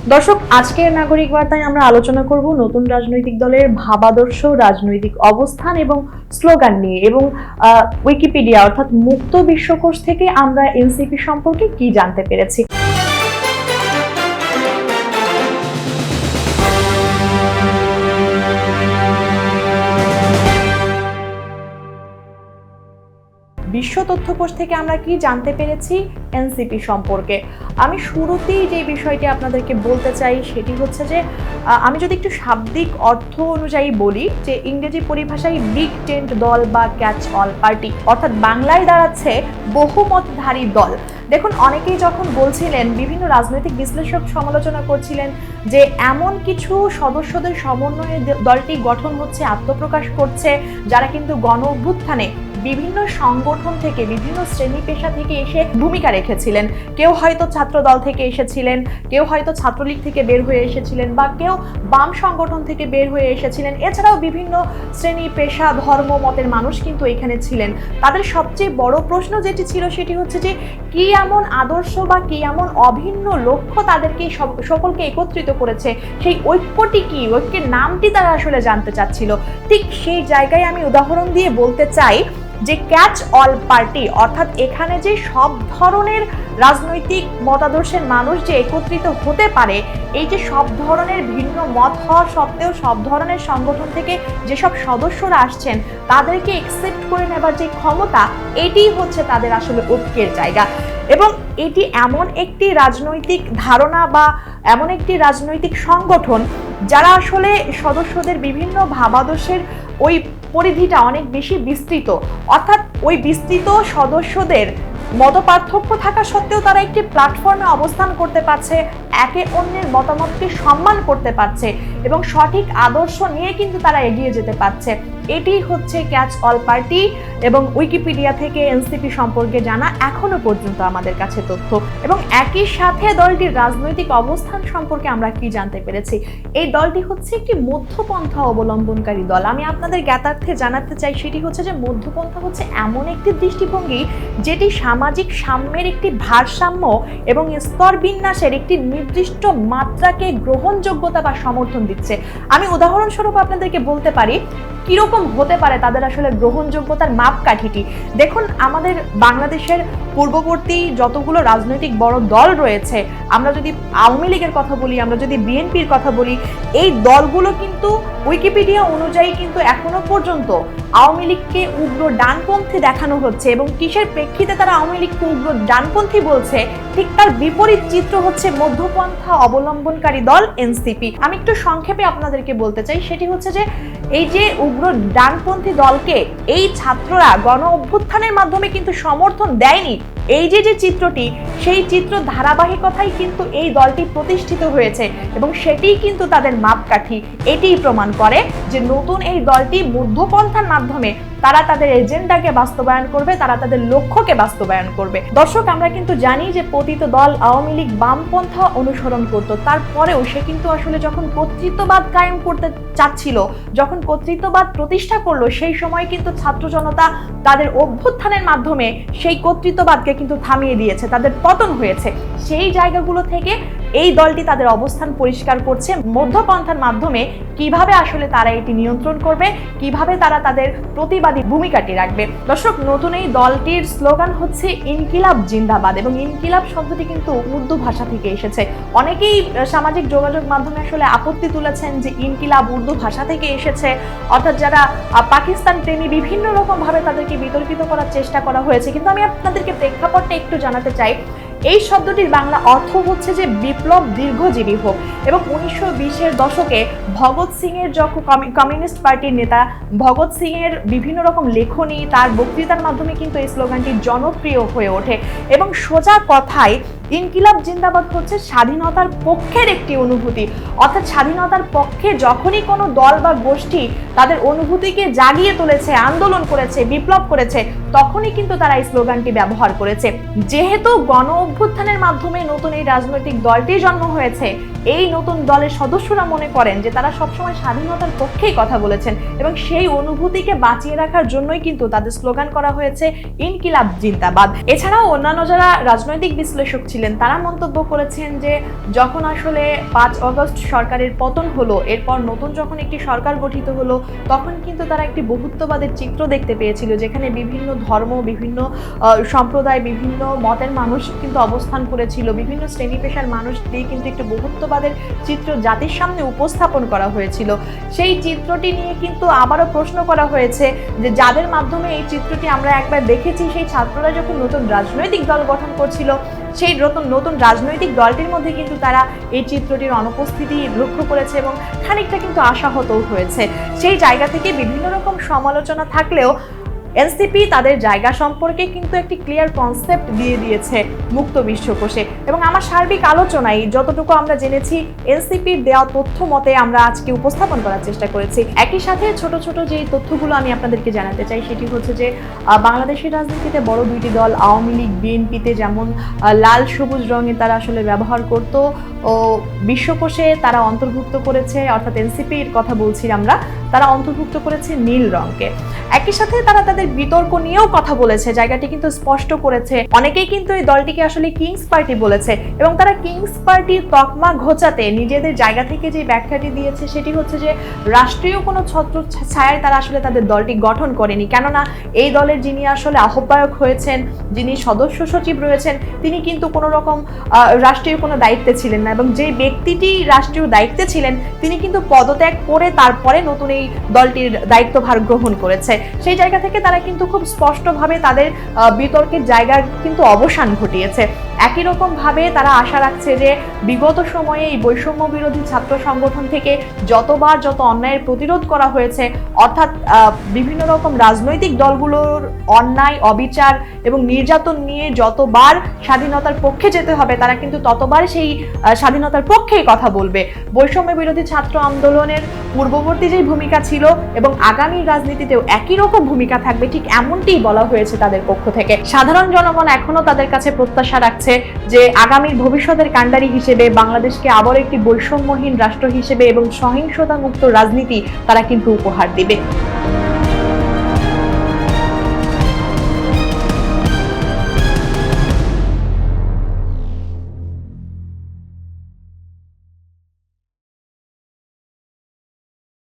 দর্শক, আজকের নাগরিক বার্তায় আমরা আলোচনা করব নতুন রাজনৈতিক দলের ভাবাদর্শ, রাজনৈতিক অবস্থান এবং স্লোগান নিয়ে, এবং উইকিপিডিয়া অর্থাৎ মুক্ত বিশ্বকোষ থেকে আমরা এনসিপি সম্পর্কে কি জানতে পেরেছি। বিশ্ব তথ্যকোষ থেকে আমরা কি জানতে পেরেছি এনসিপি সম্পর্কে। আমি শুরুতেই যে বিষয়টি আপনাদেরকে বলতে চাই সেটি হচ্ছে যে আমি যদি একটু শাব্দিক অর্থ অনুযায়ী বলি, যে ইংরেজি পরিভাষায় বিগ টেন্ট দল বা ক্যাচ অল পার্টি, অর্থাৎ বাংলায় দাঁড়াচ্ছে বহুমতধারী দল। দেখুন, অনেকেই যখন বলছিলেন, বিভিন্ন রাজনৈতিক বিশ্লেষক সমালোচনা করছিলেন যে এমন কিছু সদস্যদের সমন্বয়ে দলটি গঠন হচ্ছে, আত্মপ্রকাশ করছে, যারা কিন্তু গণ অভ্যুত্থানে বিভিন্ন সংগঠন থেকে, বিভিন্ন শ্রেণী পেশা থেকে এসে ভূমিকা রেখেছিলেন। কেউ হয়তো ছাত্র দল থেকে এসেছিলেন, কেউ হয়তো ছাত্রলীগ থেকে বের হয়ে এসেছিলেন, বা কেউ বাম সংগঠন থেকে বের হয়ে এসেছিলেন। এছাড়াও বিভিন্ন শ্রেণী পেশা, ধর্ম, মতের মানুষ কিন্তু এখানে ছিলেন। তাদের সবচেয়ে বড় প্রশ্ন যেটি ছিল সেটি হচ্ছে যে কি এমন আদর্শ বা কি এমন অভিন্ন লক্ষ্য তাদেরকে সকলকে একত্রিত করেছে, সেই ঐক্যটি কি, ঐক্যের নামটি তারা আসলে জানতে চাচ্ছিল। ঠিক সেই জায়গায় আমি উদাহরণ দিয়ে বলতে চাই যে ক্যাচ অল পার্টি, অর্থাৎ এখানে যে সব ধরনের রাজনৈতিক মতাদর্শের মানুষ যে একত্রিত হতে পারে, এই যে সব ধরনের ভিন্ন মত হওয়া সত্ত্বেও সব ধরনের সংগঠন থেকে যেসব সদস্যরা আসছেন তাদেরকে একসেপ্ট করে নেবার যে ক্ষমতা, এটি হচ্ছে তাদের আসলে ঐক্যের জায়গা। এবং এটি এমন একটি রাজনৈতিক ধারণা বা এমন একটি রাজনৈতিক সংগঠন যারা আসলে সদস্যদের বিভিন্ন ভাবাদর্শের ওই পরিধিটা অনেক বেশি বিস্তৃত, অর্থাৎ ওই বিস্তৃত সদস্যদের মতপার্থক্য থাকা সত্ত্বেও তারা একটি প্ল্যাটফর্মে অবস্থান করতে পারছে, একে অন্যের মতামতকে সম্মান করতে পারছে এবং সঠিক আদর্শ নিয়ে কিন্তু তারা এগিয়ে যেতে পারছে। এটি হচ্ছে ক্যাচ অল পার্টি এবং উইকিপিডিয়া থেকে এনসিপি সম্পর্কে জানা এখনো পর্যন্ত আমাদের কাছে তথ্য। এবং একই সাথে দলটির রাজনৈতিক অবস্থান সম্পর্কে আমরা কি জানতে পেরেছি। এই দলটি হচ্ছে একটি মধ্যপন্থা অবলম্বনকারী দল। আমি আপনাদের জ্ঞাতার্থে জানাতে চাই সেটি হচ্ছে যে মধ্যপন্থা হচ্ছে এমন একটি দৃষ্টিভঙ্গি যেটি সামাজিক সাম্যের একটি ভারসাম্য এবং স্তর বিন্যাসের একটি নির্দিষ্ট মাত্রাকে গ্রহণযোগ্যতা বা সমর্থন দিচ্ছে। আমি উদাহরণস্বরূপ আপনাদেরকে বলতে পারি কিরকম হতে পারে তাদের আসলে গ্রহণযোগ্যতার মাপকাঠিটি। দেখুন, আমাদের বাংলাদেশের পূর্ববর্তী যতগুলো রাজনৈতিক বড় দল রয়েছে, আমরা যদি আওয়ামী লীগের কথা বলি, আমরা যদি বিএনপির কথা বলি, এই দলগুলো কিন্তু উইকিপিডিয়া অনুযায়ী কিন্তু এখনো পর্যন্ত আওয়ামী লীগকে উগ্র ডানপন্থী দেখানো হচ্ছে। এবং কিসের প্রেক্ষিতে তারা আওয়ামী লীগকে উগ্র ডানপন্থী বলছে, ঠিক তার বিপরীত চিত্র হচ্ছে মধ্যপন্থা অবলম্বনকারী দল এনসিপি। আমি একটু সংক্ষেপে আপনাদেরকে বলতে চাই, সেটি হচ্ছে যে এই যে উগ্র ডানপন্থী দলকে এই ছাত্ররা গণ অভ্যুত্থানের মাধ্যমে কিন্তু সমর্থন দেয়নি, এই যে চিত্রটি, সেই চিত্র ধারাবাহিকতায় কিন্তু এই দলটি প্রতিষ্ঠিত হয়েছে এবং সেটিই কিন্তু তাদের মাপকাঠি। এটিই প্রমাণ করে যে নতুন এই দলটি মধ্যপন্থার মাধ্যমে তারা তাদের এজেন্ডাকে বাস্তবায়ন করবে, তারা তাদের লক্ষ্যকে বাস্তবায়ন করবে। দর্শক, আমরা কিন্তু জানি যে পতিত দল আওয়ামী লীগ বামপন্থা অনুসরণ করত, তারপরেও সে কিন্তু আসলে যখন কর্তৃত্ববাদ কায়েম করতে চাচ্ছিল, যখন কর্তৃত্ববাদ প্রতিষ্ঠা করলো, সেই সময় কিন্তু ছাত্র জনতা তাদের অভ্যুত্থানের মাধ্যমে সেই কর্তৃত্ববাদকে কিন্তু থামিয়ে দিয়েছে, তাদের পতন হয়েছে। সেই জায়গাগুলো থেকে এই দলটি তাদের অবস্থান পরিষ্কার করছে মধ্যপন্থার মাধ্যমে, কিভাবে আসলে তারা এটি নিয়ন্ত্রণ করবে, কিভাবে তারা তাদের প্রতিবাদী ভূমিকাটি রাখবে। দর্শক, নতুন এই দলটির স্লোগান হচ্ছে ইনকিলাব জিন্দাবাদ, এবং ইনকিলাব শব্দটি কিন্তু উর্দু ভাষা থেকে এসেছে। অনেকেই সামাজিক যোগাযোগ মাধ্যমে আসলে আপত্তি তুলেছেন যে ইনকিলাব উর্দু ভাষা থেকে এসেছে, অর্থাৎ যারা পাকিস্তান প্রেমী বিভিন্ন রকম ভাবে তাদেরকে বিতর্কিত করার চেষ্টা করা হয়েছে। কিন্তু আমি আপনাদেরকে প্রেক্ষাপটটা একটু জানাতে চাই। এই শব্দটির বাংলা অর্থ হচ্ছে যে বিপ্লব দীর্ঘজীবী হোক। এবং 1920-এর দশকে ভগৎ সিং এর যখন কমিউনিস্ট পার্টির নেতা ভগৎ সিং এর বিভিন্ন রকম লেখনী, তার বক্তৃতার মাধ্যমে কিন্তু এই স্লোগানটি জনপ্রিয় হয়ে ওঠে। এবং সোজা কথায় ইনকিলাব জিন্দাবাদ হচ্ছে স্বাধীনতার পক্ষের একটি অনুভূতি, অর্থাৎ স্বাধীনতার পক্ষে যখনই কোনো দল বা গোষ্ঠী তাদের অনুভূতিকে জাগিয়ে তুলেছে, আন্দোলন করেছে, বিপ্লব করেছে, তখনই কিন্তু তারা এই স্লোগানটি ব্যবহার করেছে। যেহেতু গণ অভ্যুত্থানের মাধ্যমে নতুন এই রাজনৈতিক দলটির জন্ম হয়েছে, এই নতুন দলের সদস্যরা মনে করেন যে তারা সবসময় স্বাধীনতার পক্ষেই কথা বলেছেন এবং সেই অনুভূতিকে বাঁচিয়ে রাখার জন্যই কিন্তু তাদের স্লোগান করা হয়েছে ইনকিলাব জিন্দাবাদ। এছাড়াও অন্যান্য যারা রাজনৈতিক বিশ্লেষক ছিলেন তারা মন্তব্য করেছেন যে যখন আসলে 5 আগস্ট সরকারের পতন হলো, এরপর নতুন যখন একটি সরকার গঠিত হলো, তখন কিন্তু তারা একটি বহুত্ববাদের চিত্র দেখতে পেয়েছিল, যেখানে বিভিন্ন ধর্ম, বিভিন্ন সম্প্রদায়, বিভিন্ন মতের মানুষ কিন্তু অবস্থান করেছিল, বিভিন্ন শ্রেণী পেশার মানুষ দিয়ে কিন্তু একটি বহুত্ববাদের চিত্র জাতির সামনে উপস্থাপন করা হয়েছিল। সেই চিত্রটি নিয়ে কিন্তু আবারও প্রশ্ন করা হয়েছে যে যাদের মাধ্যমে এই চিত্রটি আমরা একবার দেখেছি, সেই ছাত্ররা যখন নতুন রাজনৈতিক দল গঠন করছিল, সেই নতুন রাজনৈতিক দলটির মধ্যে কিন্তু তারা এই চিত্রটির অনুপস্থিতি লক্ষ্য করেছে এবং খানিকটা কিন্তু আশাহতও হয়েছে। সেই জায়গা থেকে বিভিন্ন রকম সমালোচনা থাকলেও এনসিপি তাদের জায়গা সম্পর্কে কিন্তু একটি ক্লিয়ার কনসেপ্ট দিয়ে দিয়েছে মুক্ত বিশ্বকোষে। এবং আমার সার্বিক আলোচনায় যতটুকু আমরা জেনেছি, এনসিপির দেওয়া তথ্য মতে আমরা আজকে উপস্থাপন করার চেষ্টা করেছি। একই সাথে ছোট ছোট যে তথ্যগুলো আমি আপনাদেরকে জানাতে চাই সেটি হচ্ছে যে বাংলাদেশের রাজনীতিতে বড় দুইটি দল আওয়ামী লীগ, বিএনপিতে যেমন লাল সবুজ রঙে তারা আসলে ব্যবহার করত, ও বিশ্বকোষে তারা অন্তর্ভুক্ত করেছে, অর্থাৎ এনসিপির কথা বলছি আমরা, তারা অন্তর্ভুক্ত করেছে নীল রঙকে। একই সাথে তারা তাদের বিতর্ক নিয়েও কথা বলেছে, জায়গাটি কিন্তু স্পষ্ট করেছে। অনেকেই কিন্তু এই দলটিকে আসলে কিংস পার্টি বলেছে এবং তারা কিংস পার্টির তকমা ঘোচাতে নিজেদের জায়গা থেকে যে ব্যাখ্যাটি দিয়েছে সেটি হচ্ছে যে রাষ্ট্রীয় কোনো ছত্র ছায়ায় তারা আসলে তাদের দলটি গঠন করেনি, কেননা এই দলের যিনি আসলে আহ্বায়ক হয়েছেন, যিনি সদস্য সচিব রয়েছেন, তিনি কিন্তু কোনো রকম রাষ্ট্রীয় কোনো দায়িত্বে ছিলেন না এবং যে ব্যক্তিটি রাষ্ট্রীয় দায়িত্বে ছিলেন তিনি কিন্তু পদত্যাগ করে তারপরে নতুন এই দলটির দায়িত্বভার গ্রহণ করেছে। সেই জায়গা থেকে তারা কিন্তু খুব স্পষ্টভাবে তাদের বিতর্কের জায়গার কিন্তু অবসান ঘটিয়েছে। একই রকম ভাবে তারা আশা রাখছে যে বিগত সময়ে এই বৈষম্য বিরোধী ছাত্র সংগঠন থেকে যত অন্যায়ের প্রতিরোধ করা হয়েছে, অর্থাৎ বিভিন্ন রকম রাজনৈতিক দলগুলোর অন্যায়, অবিচার এবং নির্যাতন নিয়ে যতবার স্বাধীনতার পক্ষে যেতে হবে তারা কিন্তু ততবার সেই স্বাধীনতার পক্ষেই কথা বলবে। বৈষম্য বিরোধী ছাত্র আন্দোলনের পূর্ববর্তী যে ভূমিকা ছিল এবং আগামী রাজনীতিতেও একই রকম ভূমিকা থাকবে, ঠিক এমনটিই বলা হয়েছে তাদের পক্ষ থেকে। সাধারণ জনগণ এখনো তাদের কাছে প্রত্যাশা রাখছে যে আগামীর ভবিষ্যতের কাণ্ডারি হিসেবে বাংলাদেশকে আবার একটি বৈষম্যহীন রাষ্ট্র হিসেবে এবং সহিংসতা মুক্ত রাজনীতি তারা কিন্তু উপহার দিবে।